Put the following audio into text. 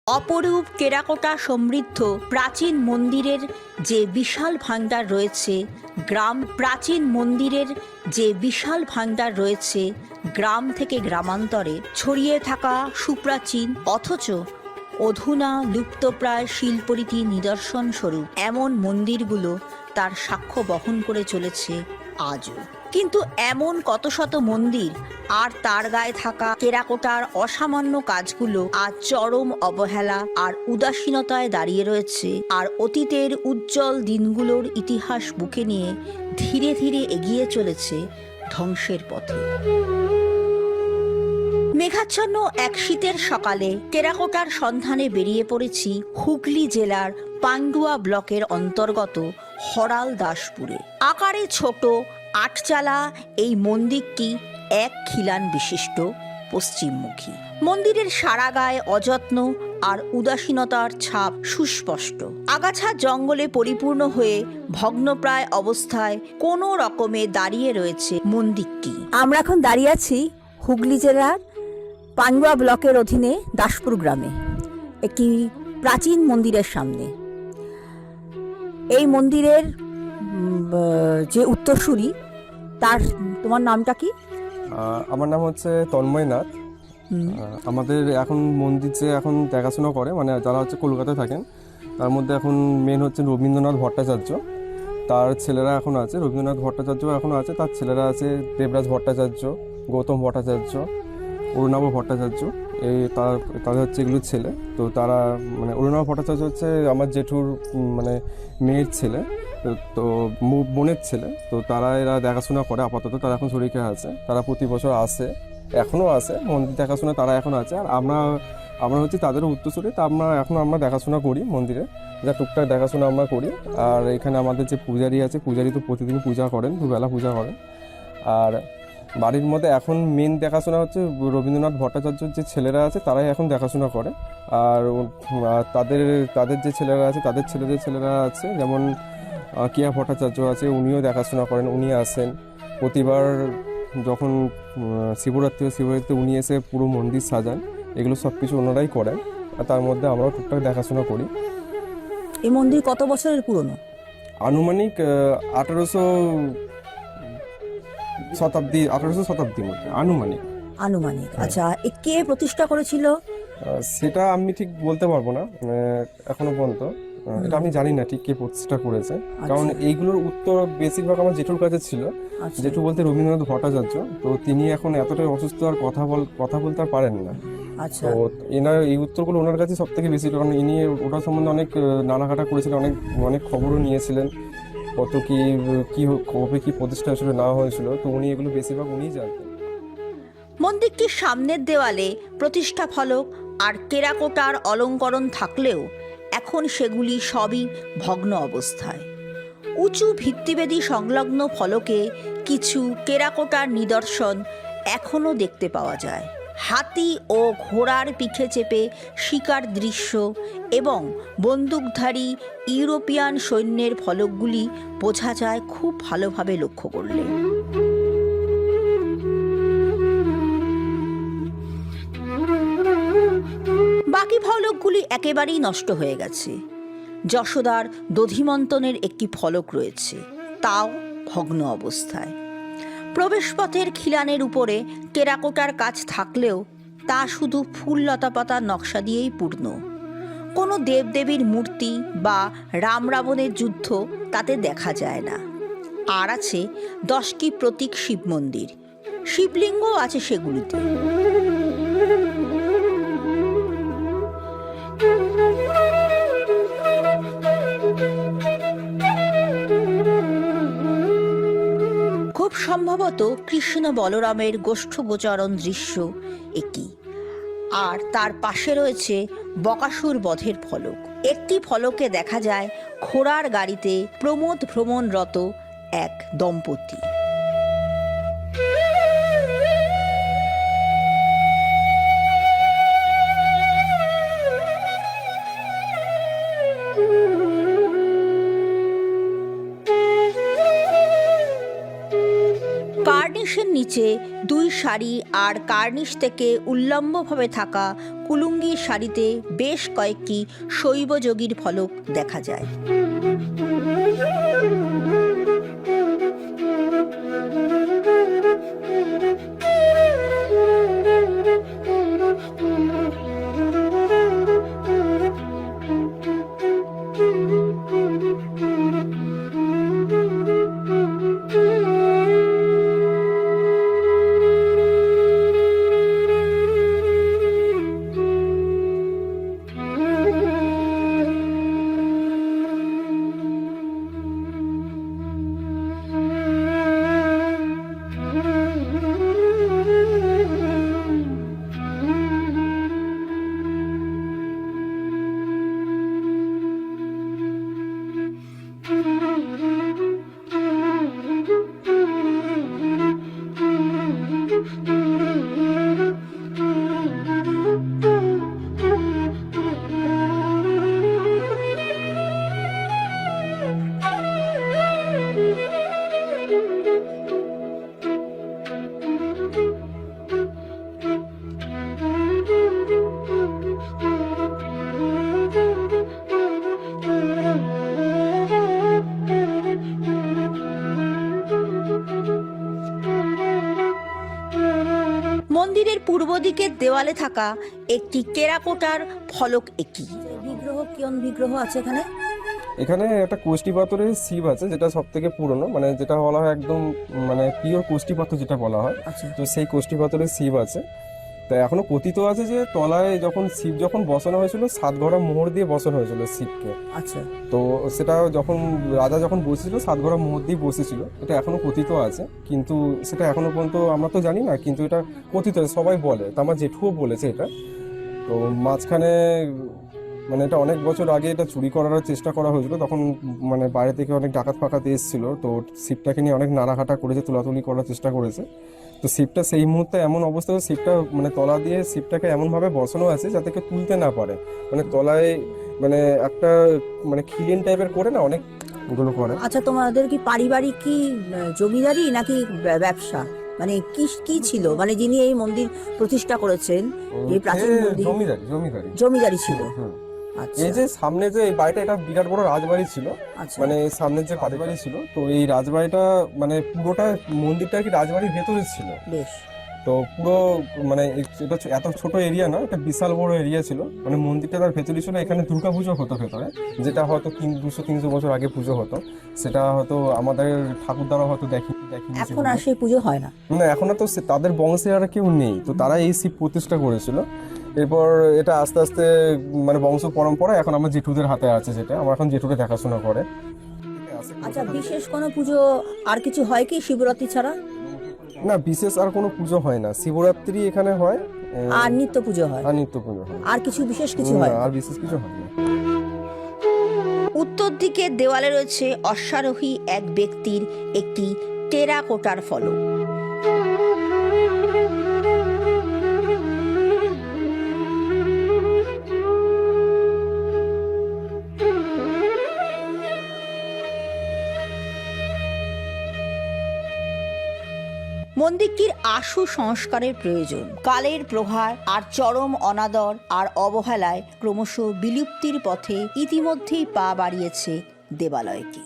অপরূপ টেরাকোটা সমৃদ্ধ প্রাচীন মন্দিরের যে বিশাল ভাণ্ডার রয়েছে গ্রাম থেকে গ্রামান্তরে ছড়িয়ে থাকা সুপ্রাচীন অথচ অধুনা লুপ্তপ্রায় শিল্পরীতি নিদর্শন স্বরূপ এমন মন্দিরগুলো তার সাক্ষ্য বহন করে চলেছে আজও। কিন্তু এমন কত শত মন্দির আর তার গায়ে থাকা টেরাকোটার অসামান্য কাজগুলো আজ চরম অবহেলা আর উদাসীনতায় দাঁড়িয়ে রয়েছে, আর অতীতের উজ্জ্বল দিনগুলোর ইতিহাস বুকে নিয়ে ধীরে ধীরে এগিয়ে চলেছে ধ্বংসের পথে। মেঘাচ্ছন্ন এক শীতের সকালে টেরাকোটার সন্ধানে বেরিয়ে পড়েছি হুগলি জেলার পান্ডুয়া ব্লকের অন্তর্গত হরাল দাসপুরে। আকারে ছোট আটচালা এই মন্দিরটি এক খিলান বিশিষ্ট, পশ্চিমমুখী। মন্দিরের সারা গায়ে অযত্ন আর উদাসীনতার ছাপ সুস্পষ্ট। আগাছা জঙ্গলে পরিপূর্ণ হয়ে ভগ্নপ্রায় অবস্থায় কোনো রকমে দাঁড়িয়ে রয়েছে মন্দিরটি। আমরা এখন দাঁড়িয়ে আছি হুগলি জেলার পান্ডুয়া ব্লকের অধীনে দাসপুর গ্রামে একটি প্রাচীন মন্দিরের সামনে। এই মন্দিরের যে উত্তরসূরি, তোমার নামটা কি? আমার নাম হচ্ছে তন্ময় নাথ। আমাদের এখন মন্দির যে এখন দেখাশোনা করে, মানে যারা হচ্ছে কলকাতায় থাকেন, তার মধ্যে এখন মেন হচ্ছে রবীন্দ্রনাথ ভট্টাচার্য। তার ছেলেরা এখন আছে, রবীন্দ্রনাথ ভট্টাচার্য এখনও আছে, তার ছেলেরা আছে দেবরাজ ভট্টাচার্য, গৌতম ভট্টাচার্য, অরুণাভ ভট্টাচার্য। তাদের হচ্ছে এগুলো ছেলে। তো তারা মানে অরুণাভ ভট্টাচার্য হচ্ছে আমার জেঠুর মানে মেয়ের ছেলে, তো বোনের ছেলে। তো এরা দেখাশোনা করে আপাতত। তারা এখন শরীরে আছে, তারা প্রতি বছর আসে, এখনও আসে মন্দির দেখাশোনা, তারা এখন আছে। আর আমরা হচ্ছে তাদেরও উত্তরসূরি। তা আমরা দেখাশোনা করি মন্দিরে, যা টুকটাক দেখাশোনা আমরা করি। আর এখানে আমাদের যে পূজারি আছে, পূজারি তো প্রতিদিন পূজা করেন, দুবেলা পূজা করেন। আর বাড়ির মধ্যে এখন মেন দেখাশোনা হচ্ছে রবীন্দ্রনাথ ভট্টাচার্যর যে ছেলেরা আছে, তারাই এখন দেখাশোনা করে। আর তাদের যে ছেলেরা আছে, তাদের ছেলেরা আছে, যেমন কিয়া ভট্টাচার্য আছে, উনিও দেখাশোনা করেন, উনি আসেন প্রতিবার। যখন শিবরাত্রিতে উনি এসে পুরো মন্দির সাজান, এগুলো সব কিছু ওনারাই করেন। আর তার মধ্যে আমরাও টুকটাক দেখাশোনা করি। এই মন্দির কত বছরের পুরনো? আনুমানিক 1800 শতাব্দীর মধ্যে আনুমানিক। আচ্ছা, কে প্রতিষ্ঠা করেছিল সেটা আমি ঠিক বলতে পারবো না এখনো পর্যন্ত। এটা আমি জানি না ঠিক কে প্রতিষ্ঠা করেছে, কারণ এইগুলোর উত্তর বেশিরভাগ আমার জেঠুর কাছে ছিল। জেঠু বলতে রবীন্দ্রনাথ ভট্টাচার্য। তো তিনি এখন এতটাই অসুস্থ, আর কথা বলতে আর পারেন না। তো এই উত্তরগুলো ওনার কাছে সব থেকে বেশি, কারণ ইনি ওটা সম্বন্ধে অনেক নানাঘাটা করেছিলেন, অনেক খবরও নিয়েছিলেন, কত কবে কি প্রতিষ্ঠা হয়েছিল না হয়েছিল। তো উনি এগুলো বেশিরভাগ উনিই জানতেন। মন্দিরটির সামনের দেওয়ালে প্রতিষ্ঠা ফলক আর টেরাকোটার অলঙ্করণ থাকলেও এখন সেগুলি সবই ভগ্ন অবস্থায়। উঁচু ভিত্তিবেদী সংলগ্ন ফলকে কিছু টেরাকোটার নিদর্শন এখনও দেখতে পাওয়া যায়। হাতি ও ঘোড়ার পিঠে চেপে শিকার দৃশ্য এবং বন্দুকধারী ইউরোপিয়ান সৈন্যের ফলকগুলি বোঝা যায় খুব ভালোভাবে লক্ষ্য করলে। বাকি ফলকগুলি একেবারেই নষ্ট হয়ে গেছে। যশোদার দধিমন্তনের একটি ফলক রয়েছে, তাও ভগ্ন অবস্থায়। প্রবেশপথের খিলানের উপরে টেরাকোটার কাজ থাকলেও তা শুধু ফুল লতাপাতার নকশা দিয়েই পূর্ণ। কোনো দেবদেবীর মূর্তি বা রাম রাবণের যুদ্ধ তাতে দেখা যায় না। আর আছে 10টি প্রতীক শিব মন্দির, শিবলিঙ্গও আছে সেগুলিতে। খুব সম্ভবত কৃষ্ণ বলরামের গোষ্ঠগোচরণ দৃশ্য এটি। আর তার পাশে রয়েছে বকাসুর বধের ফলক। একটি ফলকে দেখা যায় ঘোড়ার গাড়িতে প্রমোদ ভ্রমণরত এক দম্পতি। কার্নিশের নিচে নিচে 2 সারি আর কার্নিশ থেকে উল্লম্বভাবে থাকা কুলুঙ্গির সারিতে বেশ কয়েকটি শৈবযোগীর ফলক দেখা যায়। মন্দিরের পূর্ব দিকের দেওয়ালে থাকা একটি টেরাকোটার ফলক একই। বিগ্রহ কোন বিগ্রহ আছে এখানে? এখানে একটা কোষ্ঠী পাথরের শিব আছে, যেটা সব থেকে পুরনো, মানে যেটা বলা হয় একদম মানে পিওর কোষ্ঠী পাথর যেটা বলা হয়। আচ্ছা। তো সেই কোষ্ঠী পাথরের শিব আছে। তা এখনো কথিত আছে যে তলায় যখন শিব যখন বসানো হয়েছিল 7 ঘোড়া মোহর দিয়ে বসানো হয়েছিল শিবকে। আচ্ছা। তো সেটা যখন রাজা যখন বসেছিল 7 ঘোড়া মোহর দিয়ে বসেছিল, এটা এখনো কথিত আছে, কিন্তু সেটা এখনো পর্যন্ত আমরা তো জানি না, কিন্তু এটা কথিত আছে, সবাই বলে। তা আমার জেঠুও বলেছে এটা। তো মাঝখানে মানে এটা অনেক বছর আগে এটা চুরি করার চেষ্টা করা হয়েছিল, তখন মানে বাইরে থেকে অনেক ডাকাত ফাকাত এসেছিল, তো শিবটাকে নিয়ে অনেক নাড়াঘাটা করেছে, তোলাতুলি করার চেষ্টা করেছে। তো শিবটা সেই মুহূর্তে এমন অবস্থা, শিবটা মানে তলা দিয়ে শিবটাকে এমনভাবে বসানো আছে যাতে কেউ তুলতে না পারে, মানে তলায় মানে একটা মানে খিলিন টাইপের করে না অনেকগুলো করে। আচ্ছা, তোমাদের কি পারিবারিক কি জমিদারি নাকি ব্যবসা, মানে কি কি ছিল, মানে যিনি এই মন্দির প্রতিষ্ঠা করেছেন এই প্রাচীন মন্দির? জমিদারি ছিল। আচ্ছা। এই যে সামনে যে এই বাড়িটা, এটা বিরাট বড় রাজবাড়ি ছিল। আচ্ছা। মানে সামনের যে বাড়ি ছিল, তো এই রাজবাড়িটা মানে পুরোটা মন্দিরটা কি রাজবাড়ির ভেতরে ছিল। বেশ। তো পুরো মানে এটা এত ছোট এরিয়া না, এটা বিশাল বড় এরিয়া ছিল। মানে মন্দিরটা তার ভেতরে ছিল, এখানে দুর্গাপুজো হতো ভেতরে, যেটা হয়তো 200-300 বছর আগে পুজো হতো। সেটা হয়তো আমাদের ঠাকুর দ্বারা হয়তো দেখি। এখন আর সেই পুজো হয় না। না, এখন তো তাদের বংশে আর কেউ নেই, তো তারা এই শিব প্রতিষ্ঠা করেছিল। এরপর এটা আস্তে আস্তে মানে বংশ পরম্পরা এখন আমার জেঠুদের হাতে আছে, যেটা আমার এখন জেঠুকে দেখাশোনা করে। আচ্ছা, বিশেষ কোনো পুজো আর কিছু হয় কি শিবরাত্রি ছাড়া? না, বিশেষ আর কোনো পুজো হয় না, শিবরাত্রি এখানে হয় আর নিত্য পুজো হয়। আর কিছু বিশেষ কিছু হয়? আর বিশেষ কিছু হয় না। উত্তর দিকের দেওয়ালে রয়েছে অশ্বারোহী এক ব্যক্তির একটি টেরাকোটার ফলক। মন্দিরটির আশু সংস্কারের প্রয়োজন। কালের প্রহার আর চরম অনাদর আর অবহেলায় ক্রমশ বিলুপ্তির পথে ইতিমধ্যেই পা বাড়িয়েছে দেবালয়টি।